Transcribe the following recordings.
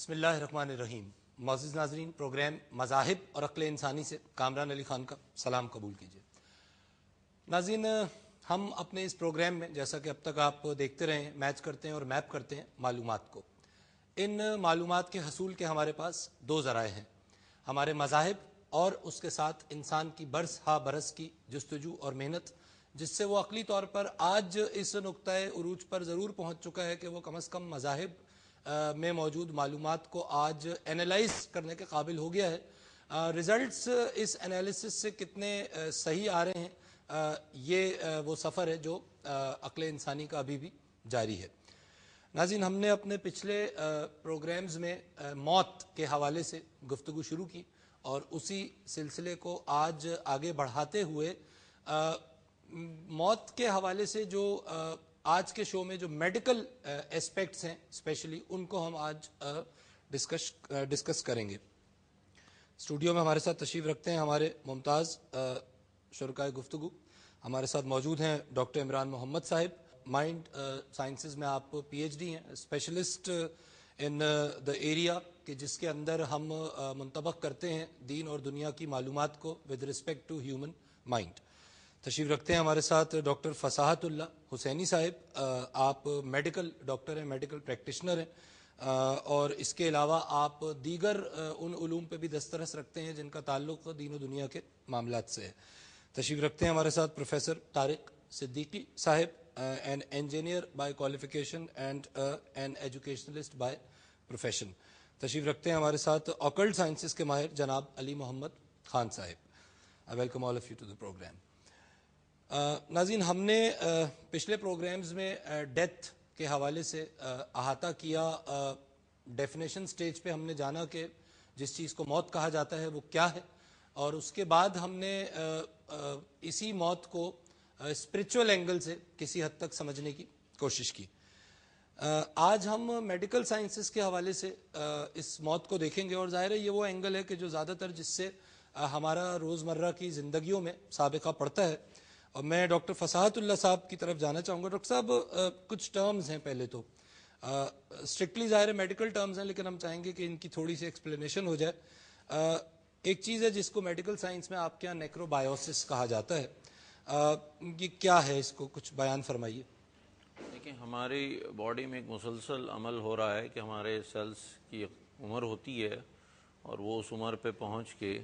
بسم اللہ الرحمن الرحیم. معزز ناظرین، پروگرام مذاہب اور عقل انسانی سے کامران علی خان کا سلام قبول کیجیے. ناظرین، ہم اپنے اس پروگرام میں جیسا کہ اب تک آپ دیکھتے رہے ہیں میچ کرتے ہیں اور میپ کرتے ہیں معلومات کو. ان معلومات کے حصول کے ہمارے پاس دو ذرائع ہیں، ہمارے مذاہب اور اس کے ساتھ انسان کی برس ہا برس کی جستجو اور محنت، جس سے وہ عقلی طور پر آج اس نقطۂ عروج پر ضرور پہنچ چکا ہے کہ وہ کم از کم مذاہب میں موجود معلومات کو آج اینالائز کرنے کے قابل ہو گیا ہے. ریزلٹس اس انالیسس سے کتنے صحیح آ رہے ہیں، یہ وہ سفر ہے جو عقل انسانی کا ابھی بھی جاری ہے. ناظرین، ہم نے اپنے پچھلے پروگرامز میں موت کے حوالے سے گفتگو شروع کی اور اسی سلسلے کو آج آگے بڑھاتے ہوئے موت کے حوالے سے جو آج کے شو میں جو میڈیکل اسپیکٹس ہیں اسپیشلی ان کو ہم آج ڈسکس کریں گے. اسٹوڈیو میں ہمارے ساتھ تشریف رکھتے ہیں ہمارے ممتاز شرکائے گفتگو. ہمارے ساتھ موجود ہیں ڈاکٹر عمران محمد صاحب. مائنڈ سائنسز میں آپ پی ایچ ڈی ہیں، اسپیشلسٹ ان دا ایریا کہ جس کے اندر ہم منطبق کرتے ہیں دین اور دنیا کی معلومات کو with respect to human mind. تشریف رکھتے ہیں ہمارے ساتھ ڈاکٹر فصاحت اللہ حسینی صاحب. آپ میڈیکل ڈاکٹر ہیں، میڈیکل پریکٹیشنر ہیں اور اس کے علاوہ آپ دیگر ان علوم پہ بھی دسترس رکھتے ہیں جن کا تعلق دین و دنیا کے معاملات سے ہے. تشریف رکھتے ہیں ہمارے ساتھ پروفیسر طارق صدیقی صاحب، an engineer by qualification and an educationalist by profession. تشریف رکھتے ہیں ہمارے ساتھ آکلٹ سائنسز کے ماہر جناب علی محمد خان صاحب. Welcome all of you to the programme. ناظرین، ہم نے پچھلے پروگرامز میں ڈیتھ کے حوالے سے احاطہ کیا. ڈیفینیشن سٹیج پہ ہم نے جانا کہ جس چیز کو موت کہا جاتا ہے وہ کیا ہے، اور اس کے بعد ہم نے اسی موت کو اسپرچول اینگل سے کسی حد تک سمجھنے کی کوشش کی. آج ہم میڈیکل سائنسز کے حوالے سے اس موت کو دیکھیں گے، اور ظاہر ہے یہ وہ اینگل ہے کہ جو زیادہ تر جس سے ہمارا روزمرہ کی زندگیوں میں سابقہ پڑتا ہے. اور میں ڈاکٹر فصاحت اللہ صاحب کی طرف جانا چاہوں گا. ڈاکٹر صاحب، کچھ ٹرمز ہیں، پہلے تو اسٹرکٹلی ظاہر میڈیکل ٹرمز ہیں لیکن ہم چاہیں گے کہ ان کی تھوڑی سی ایکسپلینیشن ہو جائے. ایک چیز ہے جس کو میڈیکل سائنس میں آپ کے یہاں نیکروبایوسس کہا جاتا ہے، یہ کیا ہے؟ اس کو کچھ بیان فرمائیے. دیکھیں، ہماری باڈی میں ایک مسلسل عمل ہو رہا ہے کہ ہمارے سیلز کی عمر ہوتی ہے اور وہ اس عمر پہ پہنچ کے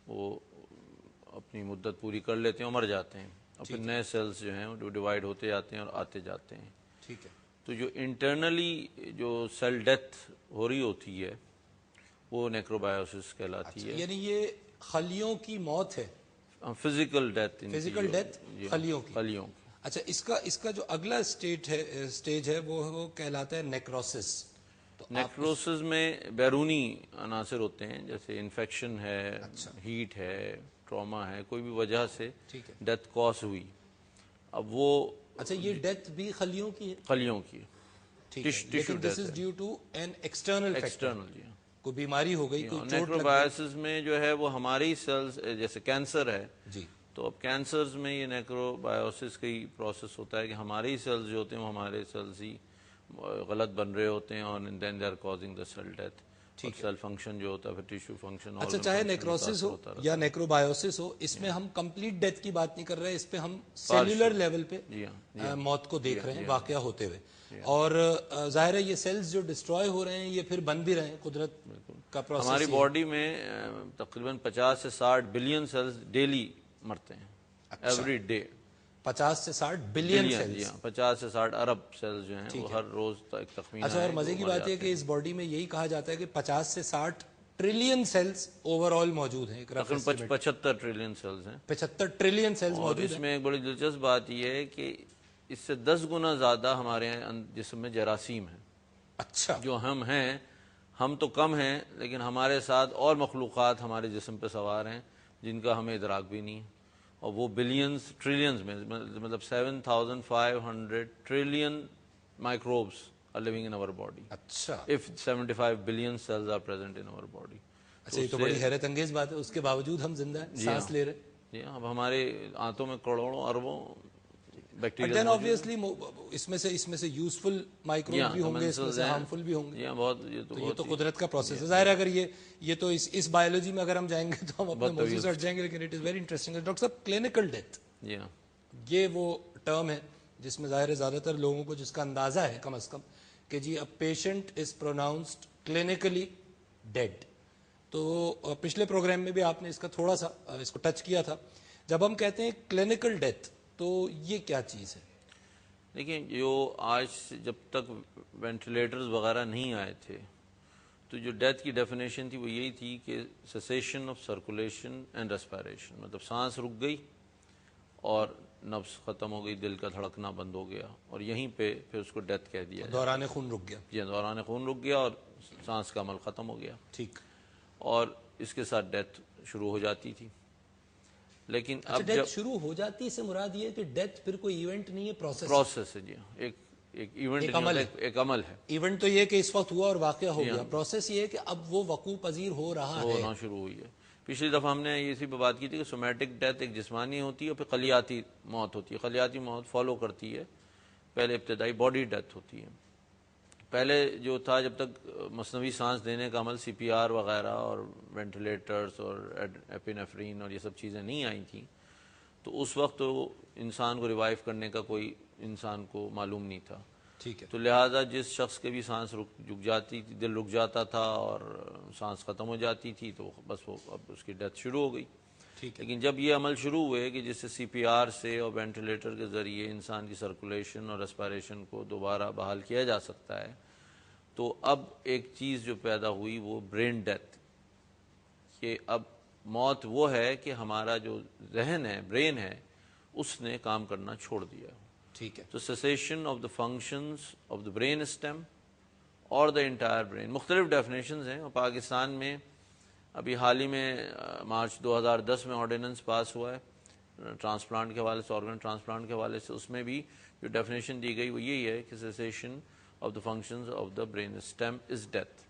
وہ اپنی مدت پوری کر لیتے ہیں اور مر جاتے ہیں، اور پھر نئے سیلز جو ہیں وہ ڈیوائیڈ ہوتے جاتے ہیں اور آتے جاتے ہیں. ٹھیک ہے. تو جو انٹرنلی جو سیل ڈیتھ ہو رہی ہوتی ہے وہ نیکروبایوسس کہلاتی ہے. یعنی یہ خلیوں کی موت ہے، فزیکل ڈیتھ. فزیکل ڈیتھ خلیوں کی. اچھا، اس کا جو اگلا سٹیج ہے وہ کہلاتا ہے نیکروسس. نیکروسس میں بیرونی عناصر ہوتے ہیں، جیسے انفیکشن ہے، ہیٹ ہے، ٹراما ہے، کوئی بھی وجہ سے ڈیتھ کاز ہوئی. اب وہ اچھا، یہ ڈیتھ بھی خلیوں کی ہے؟ خلیوں کی. لیکن this is due to an external factor. کوئی بیماری ہو گئی، کوئی چوٹ لگ گئی. نیکروبایوسس میں جو ہے وہ ہماری سیلز، جیسے کینسر ہے جی، تو اب کینسرز میں یہ نیکروبایوسس کا ہی پروسیس ہوتا ہے کہ ہمارے ہی سیلز جو ہوتے ہیں وہ ہمارے سیلز ہی غلط بن رہے ہوتے ہیں اور then they are causing the cell death. Cell function جو ہوتا ہے، پھر ٹیشو فنکشن. اچھا، چاہے نیکروسس ہو یا نیکروبایوسس ہو، اس میں ہم کمپلیٹ ڈیتھ کی بات نہیں کر رہے، اس پہ ہم سیلولر لیول پہ موت کو دیکھ رہے ہیں واقعہ ہوتے ہوئے. اور ظاہر ہے یہ سیلز جو ڈسٹروائے ہو رہے ہیں یہ پھر بن بھی رہے ہیں، قدرت کا پروسیس. ہماری باڈی میں تقریباً 50 سے 60 بلین سیلز ڈیلی مرتے ہیں، ایوری ڈے. 50 سے 60 بلین سیلز. 50 سے 60 ارب سیلز جو ہیں وہ ہر روز ایک تخمینہ. اچھا، اور مزے کی بات یہ کہ اس باڈی میں یہی کہا جاتا ہے کہ 50 سے 60 ٹریلین سیلز اوور آل موجود ہیں. 75 ٹریلین سیلز ہیں. 75 ٹریلین سیلز موجود ہیں. اس میں ایک بڑی دلچسپ بات یہ ہے کہ اس سے 10 گنا زیادہ ہمارے جسم میں جراثیم ہیں. اچھا. جو ہم ہیں، ہم تو کم ہیں لیکن ہمارے ساتھ اور مخلوقات ہمارے جسم پہ سوار ہیں جن کا ہمیں ادراک بھی نہیں، اور وہ بلینز ٹریلینز میں، مطلب 7500 trillion microbes are living in our body. اچھا. If 75 billion cells are present in our body. اچھا، یہ تو بڑی حیرت انگیز بات ہے، اس کے باوجود ہم زندہ ہیں، سانس لے رہے ہیں. اب ہمارے آنتوں میں کروڑوں اربوں بیکٹیریا دین آبویسلی اس میں سے یوزفل مائکروب بھی ہوں گے, اس میں سے ہارمفل بھی ہوں گے. بہت یہ تو قدرت کا پروسیس ہے. ظاہر ہے اگر یہ تو اس بایولوجی میں اگر ہم جائیں گے تو ہم اپنے موضوع سے ہٹ جائیں گے, لیکن it is very interesting. Doctor صاحب, کلینکل ڈیتھ, یہ وہ ٹرم ہے جس میں ظاہر ہے زیادہ تر لوگوں کو جس کا اندازہ ہے کم از کم کہ جی a patient is pronounced clinically dead. تو پچھلے پروگرام میں بھی آپ نے اس کا تھوڑا سا اس کو ٹچ کیا تھا. جب ہم کہتے ہیں کلینکل ڈیتھ تو یہ کیا چیز ہے؟ دیکھیں, جو آج جب تک وینٹیلیٹرز وغیرہ نہیں آئے تھے تو جو ڈیتھ کی ڈیفینیشن تھی وہ یہی تھی کہ cessation of circulation and respiration, مطلب سانس رک گئی اور نفس ختم ہو گئی, دل کا دھڑکنا بند ہو گیا, اور یہیں پہ پھر اس کو ڈیتھ کہہ دیا. دوران خون رک گیا. جی, دوران خون رک گیا اور سانس کا عمل ختم ہو گیا. ٹھیک. اور اس کے ساتھ ڈیتھ شروع ہو جاتی تھی. لیکن اب ڈیتھ شروع ہو جاتی سے مراد یہ ہے کہ ڈیتھ پھر کوئی ایونٹ نہیں ہے, پروسیس ہے. جی, ایک ایونٹ, ایک عمل ہے. ایونٹ تو یہ کہ اس وقت ہوا اور واقعہ ہو گیا. پروسیس یہ ہے کہ اب وہ وقوع پذیر ہو رہا ہے, ہونا شروع ہوئی ہے. پچھلی دفعہ ہم نے اسی پہ بات کی تھی کہ سومیٹک ڈیتھ ایک جسمانی ہوتی ہے اور پھر خلیاتی موت ہوتی ہے. خلیاتی موت فالو کرتی ہے, پہلے ابتدائی باڈی ڈیتھ ہوتی ہے. پہلے جو تھا, جب تک مصنوعی سانس دینے کا عمل, سی پی آر وغیرہ اور وینٹیلیٹرز اور ایپینیفرین اور یہ سب چیزیں نہیں آئی تھیں, تو اس وقت تو انسان کو ریوائیو کرنے کا کوئی انسان کو معلوم نہیں تھا. ٹھیک ہے. تو لہٰذا جس شخص کے بھی سانس رک جاتی تھی, دل رک جاتا تھا اور سانس ختم ہو جاتی تھی, تو بس وہ اب اس کی ڈیتھ شروع ہو گئی. ٹھیک ہے. لیکن جب یہ عمل شروع ہوئے کہ جس سے سی پی آر سے اور وینٹیلیٹر کے ذریعے انسان کی سرکولیشن اور ریسپائریشن کو دوبارہ بحال کیا جا سکتا ہے, تو اب ایک چیز جو پیدا ہوئی وہ برین ڈیتھ. کہ اب موت وہ ہے کہ ہمارا جو ذہن ہے, برین ہے, اس نے کام کرنا چھوڑ دیا. ٹھیک ہے. تو cessation of the functions of the brain esteem اور دا انٹائر برین. مختلف ڈیفینیشنز ہیں, اور پاکستان میں ابھی حال ہی میں مارچ 2010 میں آرڈیننس پاس ہوا ہے ٹرانسپلانٹ کے حوالے سے, آرگن ٹرانسپلانٹ کے حوالے سے. اس میں بھی جو ڈیفینیشن دی گئی وہ یہی ہے کہ cessation of the functions of the brain stem is death.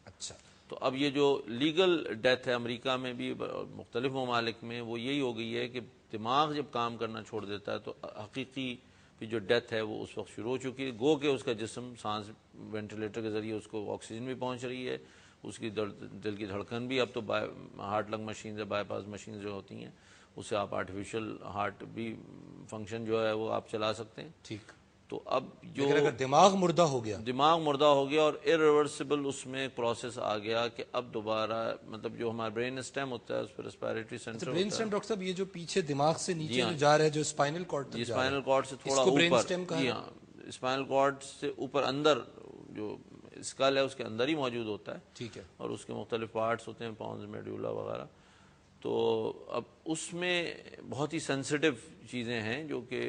اچھا. تو اب یہ جو لیگل ڈیتھ ہے امریکہ میں بھی مختلف ممالک میں, وہ یہی ہو گئی ہے کہ دماغ جب کام کرنا چھوڑ دیتا ہے تو حقیقی جو ڈیتھ ہے وہ اس وقت شروع ہو چکی ہے. گو کہ اس کا جسم سانس وینٹیلیٹر کے ذریعے اس کو آکسیجن بھی پہنچ رہی ہے, اس کی دل کی دھڑکن بھی, اب تو ہارٹ لنگ مشین ہے, بائی پاس مشین جو ہوتی ہیں, اس سے آپ آرٹیفیشل ہارٹ بھی فنکشن جو ہے وہ آپ چلا سکتے ہیں. ٹھیک. تو اب جو اگر دماغ مردہ ہو گیا, دماغ مردہ ہو گیا اور ارریورسیبل اس میں ایک پروسیس آ گیا کہ اب دوبارہ مطلب جو ہمارا برین اسٹیم ہوتا ہے اس پر respiratory centre brain stem. Doctor صاحب, یہ جو پیچھے دماغ سے نیچے جو جا رہا ہے, جو اسپائنل کارڈ تک جا رہا ہے, اسپائنل کارڈ سے تھوڑا اوپر, جی ہاں, اسپائنل کارڈ سے اوپر اندر جو اسکل ہے اس کے اندر ہی موجود ہوتا ہے. ٹھیک ہے. اور اس کے مختلف پارٹس ہوتے ہیں, پونز, میڈولا وغیرہ. تو اب اس میں بہت ہی سینسیٹیو چیزیں ہیں جو کہ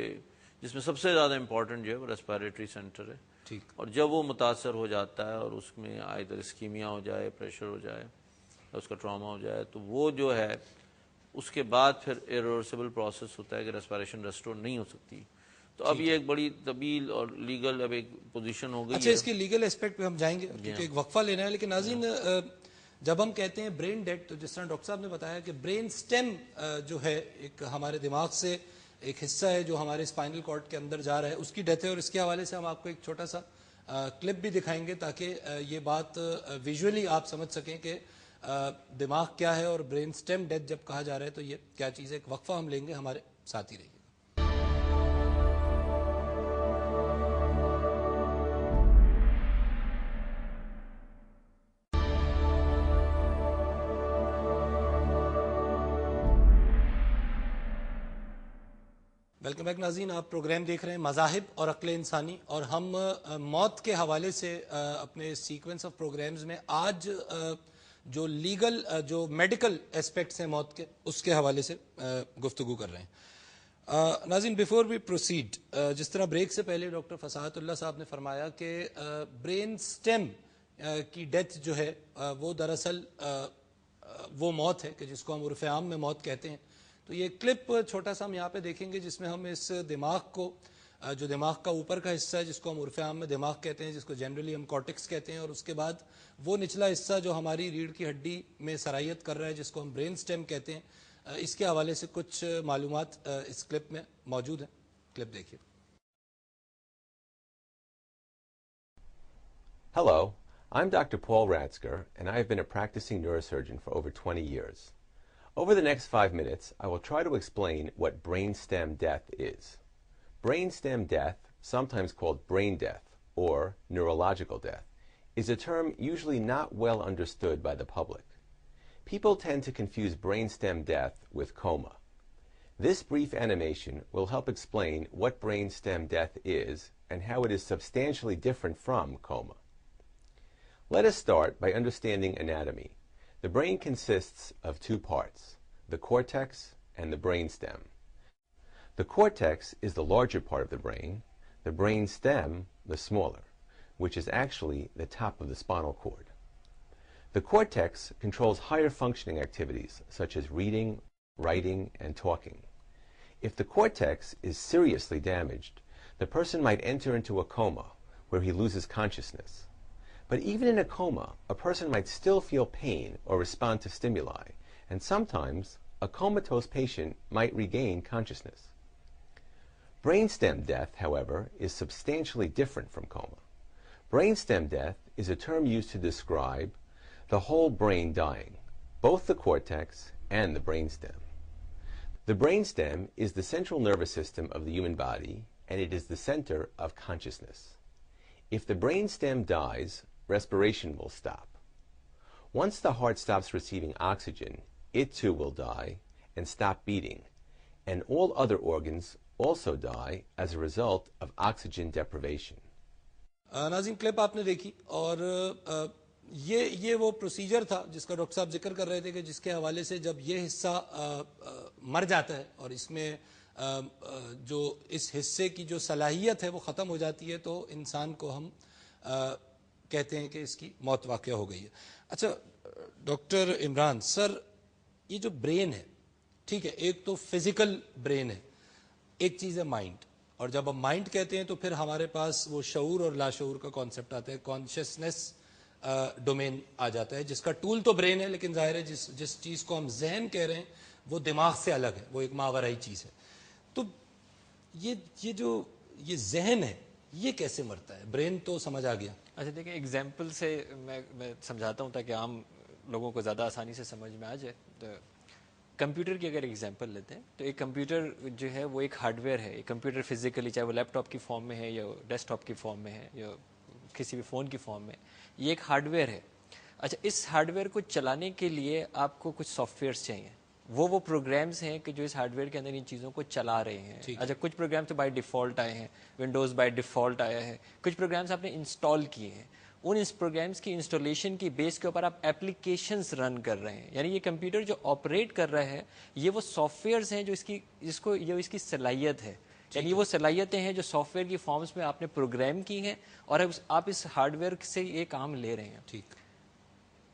جس میں سب سے زیادہ امپورٹنٹ جو ہے وہ ریسپائریٹری سینٹر ہے. ٹھیک. اور جب وہ متاثر ہو جاتا ہے اور اس میں آئدر اسکیمیا ہو جائے, پریشر ہو جائے, اس کا ٹراما ہو جائے, تو وہ جو ہے اس کے بعد پھر ایرورسیبل پروسیس ہوتا ہے کہ ریسپائریشن ریسٹور نہیں ہو سکتی. تو اب یہ ایک بڑی طویل اور لیگل اب ایک پوزیشن ہو گئی. اچھا, اس کے لیگل اسپیکٹ پہ ہم جائیں گے کیونکہ ایک وقفہ لینا ہے. لیکن ناظرین, جب ہم کہتے ہیں برین ڈیڈ, تو جس طرح ڈاکٹر صاحب نے بتایا کہ برین سٹیم جو ہے ایک ہمارے دماغ سے ایک حصہ ہے جو ہمارے اسپائنل کارڈ کے اندر جا رہا ہے, اس کی ڈیتھ ہے. اور اس کے حوالے سے ہم آپ کو ایک چھوٹا سا کلپ بھی دکھائیں گے تاکہ یہ بات ویژولی آپ سمجھ سکیں کہ دماغ کیا ہے اور برین سٹیم ڈیتھ جب کہا جا رہا ہے تو یہ کیا چیز ہے. ایک وقفہ ہم لیں گے, ہمارے ساتھ ہی رہیے. ویلکم بیک ناظرین, آپ پروگرام دیکھ رہے ہیں مذاہب اور عقل انسانی, اور ہم موت کے حوالے سے اپنے سیکوینس آف پروگرامز میں آج جو لیگل جو میڈیکل اسپیکٹس ہیں موت کے, اس کے حوالے سے گفتگو کر رہے ہیں. ناظرین, بیفور وی پروسیڈ, جس طرح بریک سے پہلے ڈاکٹر فصاحت اللہ صاحب نے فرمایا کہ برین سٹیم کی ڈیتھ جو ہے وہ دراصل وہ موت ہے کہ جس کو ہم عرف عام میں موت کہتے ہیں. تو یہ کلپ چھوٹا سا ہم یہاں پہ دیکھیں گے جس میں ہم اس دماغ کو, جو دماغ کا اوپر کا حصہ ہے جس کو ہم عرف عام میں دماغ کہتے ہیں, جس کو جنرلی ہم کارٹکس کہتے ہیں, اور اس کے بعد وہ نچلا حصہ جو ہماری ریڑھ کی ہڈی میں سرائیت کر رہا ہے جس کو ہم برین سٹیم کہتے ہیں, اس کے حوالے سے کچھ معلومات اس کلپ میں موجود ہیں. کلپ دیکھیے. Hello, I'm Dr. Paul Ratzker, and I have been a practicing neurosurgeon for over 20 years. Over the next 5 minutes, I will try to explain what brainstem death is. Brainstem death, sometimes called brain death or neurological death, is a term usually not well understood by the public. People tend to confuse brainstem death with coma. This brief animation will help explain what brainstem death is and how it is substantially different from coma. Let us start by understanding anatomy. The brain consists of 2 parts, the cortex and the brainstem. The cortex is the larger part of the brainstem the smaller, which is actually the top of the spinal cord. The cortex controls higher functioning activities such as reading, writing, and talking. If the cortex is seriously damaged, the person might enter into a coma where he loses consciousness. But even in a coma, a person might still feel pain or respond to stimuli, and sometimes a comatose patient might regain consciousness. Brainstem death, however, is substantially different from coma. Brainstem death is a term used to describe the whole brain dying, both the cortex and the brainstem. The brainstem is the central nervous system of the human body, and it is the center of consciousness. If the brainstem dies, respiration will stop. Once the heart stops receiving oxygen, it too will die and stop beating, and all other organs also die as a result of oxygen deprivation. ناظرین clip آپ نے دیکھی اور یہ وہ procedure تھا جس کا ڈاکٹر صاحب ذکر کر رہے تھے کہ جس کے حوالے سے جب یہ حصہ مر جاتا ہے اور اس میں جو اس حصے کی جو صلاحیت ہے وہ ختم ہو جاتی ہے تو انسان کو ہم کہتے ہیں کہ اس کی موت واقع ہو گئی ہے. اچھا ڈاکٹر عمران سر، یہ جو برین ہے، ٹھیک ہے، ایک تو فزیکل برین ہے، ایک چیز ہے مائنڈ، اور جب ہم مائنڈ کہتے ہیں تو پھر ہمارے پاس وہ شعور اور لاشعور کا کانسیپٹ آتا ہے، کانشیسنس ڈومین آ جاتا ہے، جس کا ٹول تو برین ہے، لیکن ظاہر ہے جس چیز کو ہم ذہن کہہ رہے ہیں وہ دماغ سے الگ ہے، وہ ایک ماورائی چیز ہے. تو یہ جو یہ ذہن ہے یہ کیسے مرتا ہے؟ برین تو سمجھ آ گیا. اچھا دیکھیں، ایگزامپل سے میں سمجھاتا ہوں تاکہ عام لوگوں کو زیادہ آسانی سے سمجھ میں آ جائے. تو کمپیوٹر کی اگر ایگزامپل لیتے ہیں تو ایک کمپیوٹر جو ہے وہ ایک ہارڈ ویئر ہے. ایک کمپیوٹر فزیکلی چاہے وہ لیپ ٹاپ کی فارم میں ہے یا ڈیسک ٹاپ کی فارم میں ہے یا کسی بھی فون کی فارم میں، یہ ایک ہارڈ ویئر ہے. اچھا، اس ہارڈ ویئر کو چلانے کے لیے آپ کو کچھ سافٹ ویئرس چاہیے. وہ پروگرامز ہیں کہ جو اس ہارڈ ویئر کے اندر ان چیزوں کو چلا رہے ہیں. اچھا، کچھ پروگرام تو بائی ڈیفالٹ آئے ہیں، ونڈوز بائی ڈیفالٹ آیا ہے، کچھ پروگرامز آپ نے انسٹال کیے ہیں. ان پروگرامز کی انسٹالیشن کی بیس کے اوپر آپ اپلیکیشنز رن کر رہے ہیں. یعنی یہ کمپیوٹر جو آپریٹ کر رہا ہے یہ وہ سافٹ ویئرز ہیں جو اس کی صلاحیت ہے. یعنی وہ صلاحیتیں ہیں جو سافٹ ویئر کی فارمز میں آپ نے پروگرام کی ہیں اور آپ اس ہارڈ ویئر سے یہ کام لے رہے ہیں. ٹھیک،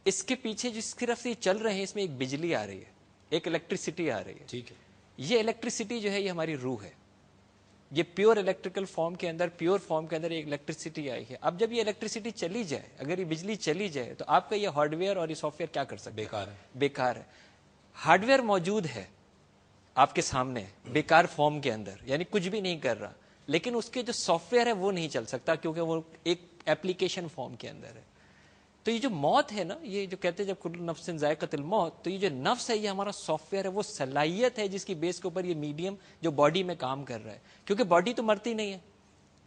اس کے پیچھے جس طرف سے یہ چل رہے ہیں اس میں ایک بجلی آ رہی ہے، ایک الیکٹریسٹی آ رہی ہے. ٹھیک ہے. یہ الیکٹریسٹی جو ہے یہ ہماری روح ہے. یہ پیور الیکٹریکل فارم کے اندر، پیور فارم کے اندر ایک الیکٹریسٹی آئی ہے. اب جب یہ الیکٹریسٹی چلی جائے، اگر یہ بجلی چلی جائے تو آپ کا یہ ہارڈ ویئر اور یہ سافٹ ویئر کیا کر سکتے؟ بیکار ہے. ہارڈ ویئر موجود ہے آپ کے سامنے بیکار فارم کے اندر، یعنی کچھ بھی نہیں کر رہا، لیکن اس کے جو سافٹ ویئر ہے وہ نہیں چل سکتا کیونکہ وہ ایک ایپلیکیشن فارم کے اندر ہے. تو یہ جو موت ہے نا، یہ جو کہتے ہیں جب کل نفس ذائقۃ الموت، تو یہ جو نفس ہے یہ ہمارا سافٹ ویئر ہے، وہ صلاحیت ہے جس کی بیس کے اوپر یہ میڈیم جو باڈی میں کام کر رہا ہے. کیونکہ باڈی تو مرتی نہیں ہے،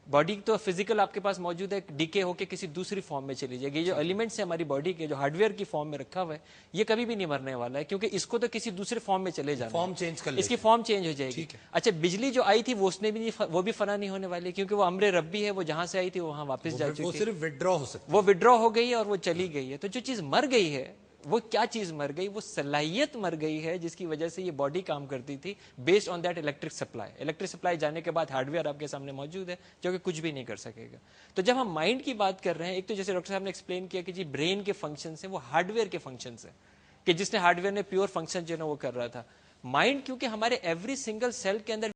باڈی تو فزیکل آپ کے پاس موجود ہے، ڈیکے ہو کے کسی دوسری فارم میں چلی جائے گی. یہ جو ایلیمنٹس ہیں ہماری باڈی کے جو ہارڈ ویئر کی فارم میں رکھا ہوا ہے یہ کبھی بھی نہیں مرنے والا ہے، کیونکہ اس کو تو کسی دوسرے فارم میں چلے جانا، فارم چینج کر اس کی فارم چینج ہو جائے گی. اچھا، بجلی جو آئی تھی وہ بھی فنا نہیں ہونے والی، کیونکہ وہ امر ربی ہے، وہ جہاں سے آئی تھی وہاں واپس جا چکی ہے. وہ صرف وڈرا ہو سکتا ہے، وہ وڈرا ہو گئی ہے اور وہ چلی گئی ہے. تو جو چیز مر گئی ہے وہ کیا چیز مر گئی؟ وہ صلاحیت مر گئی ہے جس کی وجہ سے یہ باڈی کام کرتی تھی based on that electric supply. Electric supply جانے کے بعد ہارڈ ویئر آپ کے سامنے موجود ہے جو کہ کچھ بھی نہیں کر سکے گا. تو جب ہم مائنڈ کی بات کر رہے ہیں، ایک تو جیسے ڈاکٹر صاحب نے ایکسپلین کیا کہ جی برین کے فنکشنز ہیں، وہ ہارڈ ویئر کے فنکشنز ہیں کہ جس نے ہارڈ ویئر نے پیور فنکشن جو ہے وہ کر رہا تھا. مائنڈ کیونکہ ہمارے ایوری سنگل سیل کے اندر